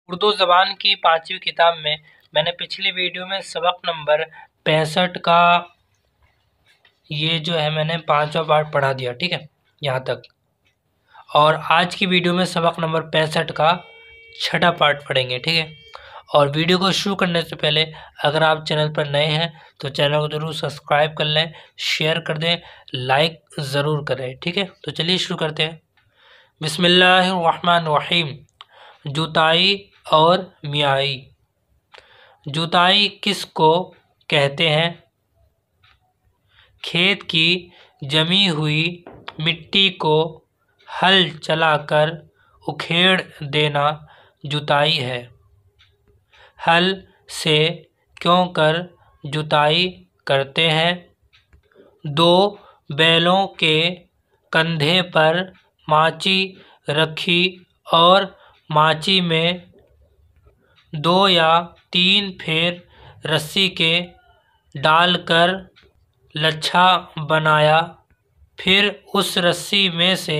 उर्दू ज़बान की 5वीं किताब में मैंने पिछली वीडियो में सबक नंबर 65 का ये जो है मैंने 5वां पार्ट पढ़ा दिया, ठीक है, यहाँ तक। और आज की वीडियो में सबक नंबर 65 का 6ठा पार्ट पढ़ेंगे, ठीक है। और वीडियो को शुरू करने से पहले अगर आप चैनल पर नए हैं तो चैनल को ज़रूर सब्सक्राइब कर लें, शेयर कर दें, लाइक ज़रूर करें, ठीक है। तो चलिए शुरू करते हैं। बिस्मिल्लाहिर्रहमानिर्रहीम। जुताई और मियाई। जुताई किसको कहते हैं? खेत की जमी हुई मिट्टी को हल चलाकर उखेड़ देना जुताई है। हल से क्यों कर जुताई करते हैं? दो बैलों के कंधे पर माची रखी और माची में 2 या 3 फेर रस्सी के डालकर लच्छा बनाया, फिर उस रस्सी में से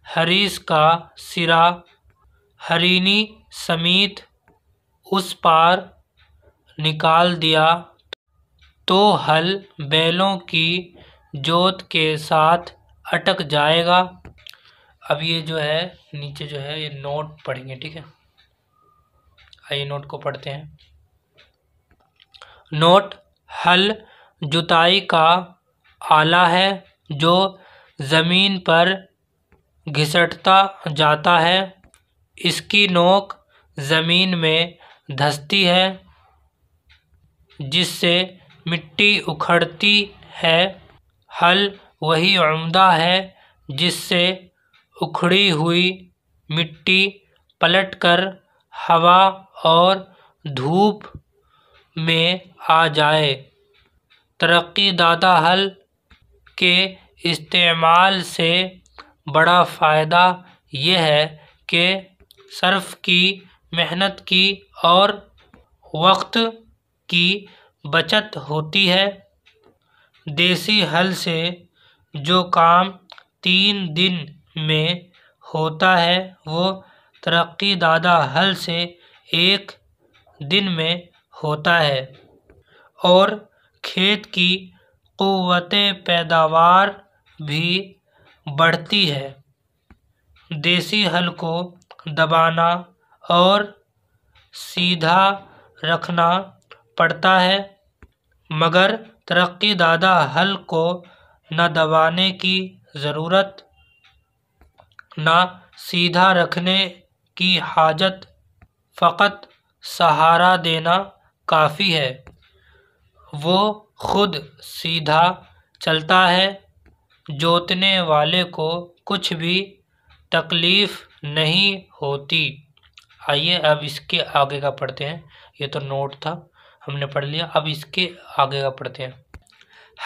हरीस का सिरा हरीनी समेत उस पार निकाल दिया तो हल बैलों की जोत के साथ अटक जाएगा। अब ये जो है नीचे जो है ये नोट पढ़ेंगे, ठीक है। आइए नोट को पढ़ते हैं। नोट: हल जुताई का आला है जो ज़मीन पर घिसटता जाता है। इसकी नोक ज़मीन में धंसती है जिससे मिट्टी उखड़ती है। हल वही उम्दा है जिससे उखड़ी हुई मिट्टी पलटकर हवा और धूप में आ जाए। तरक्की-दादा हल के इस्तेमाल से बड़ा फ़ायदा ये है कि सर्फ की, मेहनत की और वक्त की बचत होती है। देसी हल से जो काम 3 दिन में होता है वो तरक्की-दादा हल से 1 दिन में होता है और खेत की क़ुव्वते पैदावार भी बढ़ती है। देसी हल को दबाना और सीधा रखना पड़ता है, मगर तरक्की-दादा हल को न दबाने की ज़रूरत न सीधा रखने की हाजत, फ़कत सहारा देना काफ़ी है। वो खुद सीधा चलता है, जोतने वाले को कुछ भी तकलीफ़ नहीं होती। आइए अब इसके आगे का पढ़ते हैं। ये तो नोट था, हमने पढ़ लिया। अब इसके आगे का पढ़ते हैं।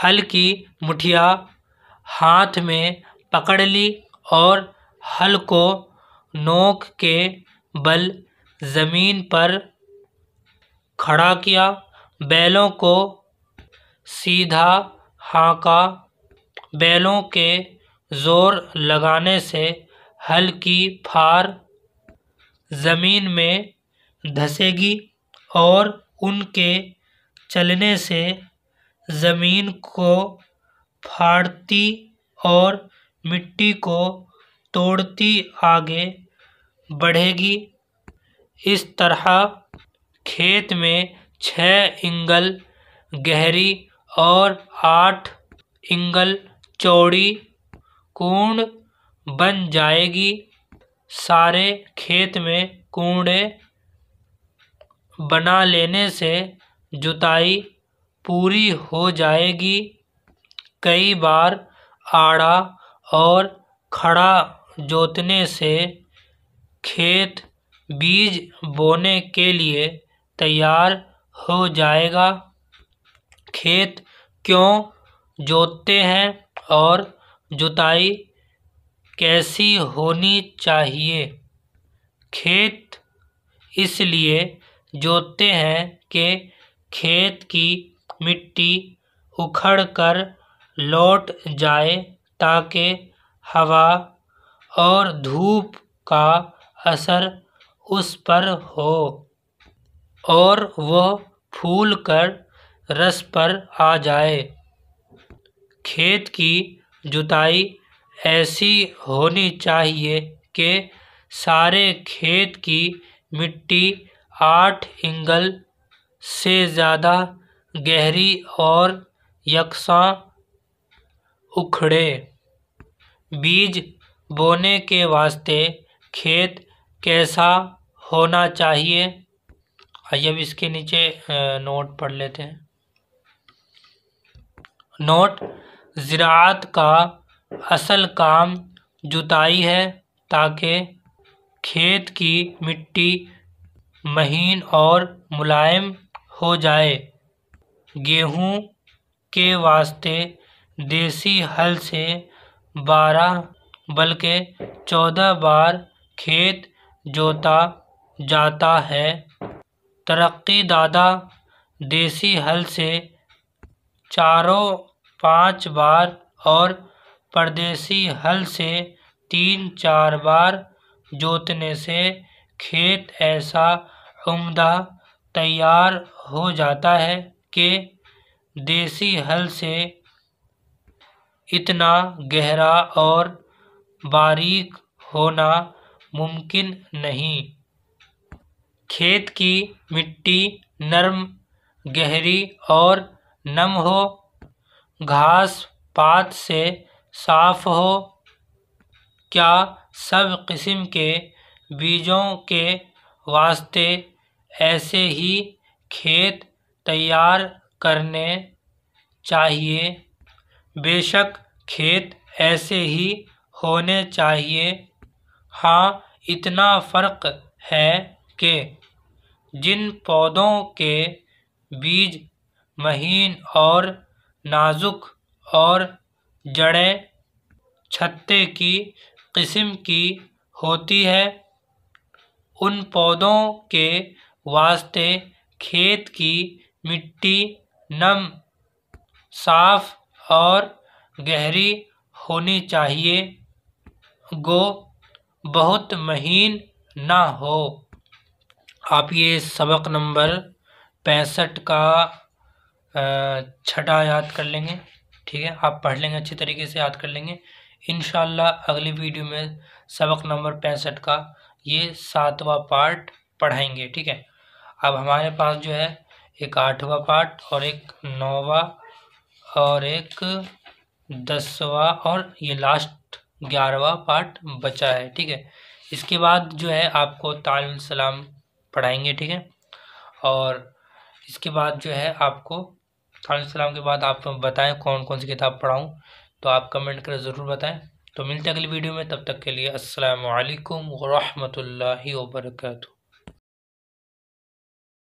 हल की मुठिया हाथ में पकड़ ली और हल को नोक के बल ज़मीन पर खड़ा किया। बैलों को सीधा हाँका। बैलों के ज़ोर लगाने से हल की फार ज़मीन में धंसेगी और उनके चलने से ज़मीन को फाड़ती और मिट्टी को तोड़ती आगे बढ़ेगी। इस तरह खेत में 6 इंगल गहरी और 8 इंगल चौड़ी कूंड बन जाएगी। सारे खेत में कूंडे बना लेने से जुताई पूरी हो जाएगी। कई बार आड़ा और खड़ा जोतने से खेत बीज बोने के लिए तैयार हो जाएगा। खेत क्यों जोतते हैं और जुताई कैसी होनी चाहिए? खेत इसलिए जोतते हैं कि खेत की मिट्टी उखड़-कर लौट जाए ताकि हवा और धूप का असर उस पर हो और वह फूल कर रस पर आ जाए। खेत की जुताई ऐसी होनी चाहिए कि सारे खेत की मिट्टी 8 इंगल से ज़्यादा गहरी और यकसां उखड़े। बीज बोने के वास्ते खेत कैसा होना चाहिए? आइए अब इसके नीचे नोट पढ़ लेते हैं। नोट: ज़राअत का असल काम जुताई है ताकि खेत की मिट्टी महीन और मुलायम हो जाए। गेहूं के वास्ते देसी हल से 12 बल्कि 14 बार खेत जोता जाता है। तरक्की दादा देसी हल से 4-5 बार और परदेसी हल से 3-4 बार जोतने से खेत ऐसा उम्दा तैयार हो जाता है कि देसी हल से इतना गहरा और बारीक होना मुमकिन नहीं। खेत की मिट्टी नरम, गहरी और नम हो, घास पात से साफ हो। क्या सब किस्म के बीजों के वास्ते ऐसे ही खेत तैयार करने चाहिए? बेशक खेत ऐसे ही होने चाहिए। हाँ, इतना फ़र्क है कि जिन पौधों के बीज महीन और नाजुक और जड़ें छत्ते की किस्म की होती है, उन पौधों के वास्ते खेत की मिट्टी नम, साफ और गहरी होनी चाहिए। गो बहुत महीन ना हो। आप ये सबक नंबर 65 का छठा याद कर लेंगे, ठीक है। आप पढ़ लेंगे, अच्छी तरीके से याद कर लेंगे। इंशाल्लाह अगली वीडियो में सबक नंबर 65 का ये 7वां पार्ट पढ़ाएंगे, ठीक है। अब हमारे पास जो है एक 8वां पार्ट और एक 9वां और एक 10वां और ये लास्ट 11वां पार्ट बचा है, ठीक है। इसके बाद जो है आपको तालीम सलाम पढ़ाएंगे, ठीक है। और इसके बाद जो है आपको तालीम सलाम के बाद आप बताएं कौन कौन सी किताब पढ़ाऊं, तो आप कमेंट कर ज़रूर बताएं। तो मिलते हैं अगली वीडियो में, तब तक के लिए अस्सलामु अलैकुम व रहमतुल्लाहि व बरकातुहू।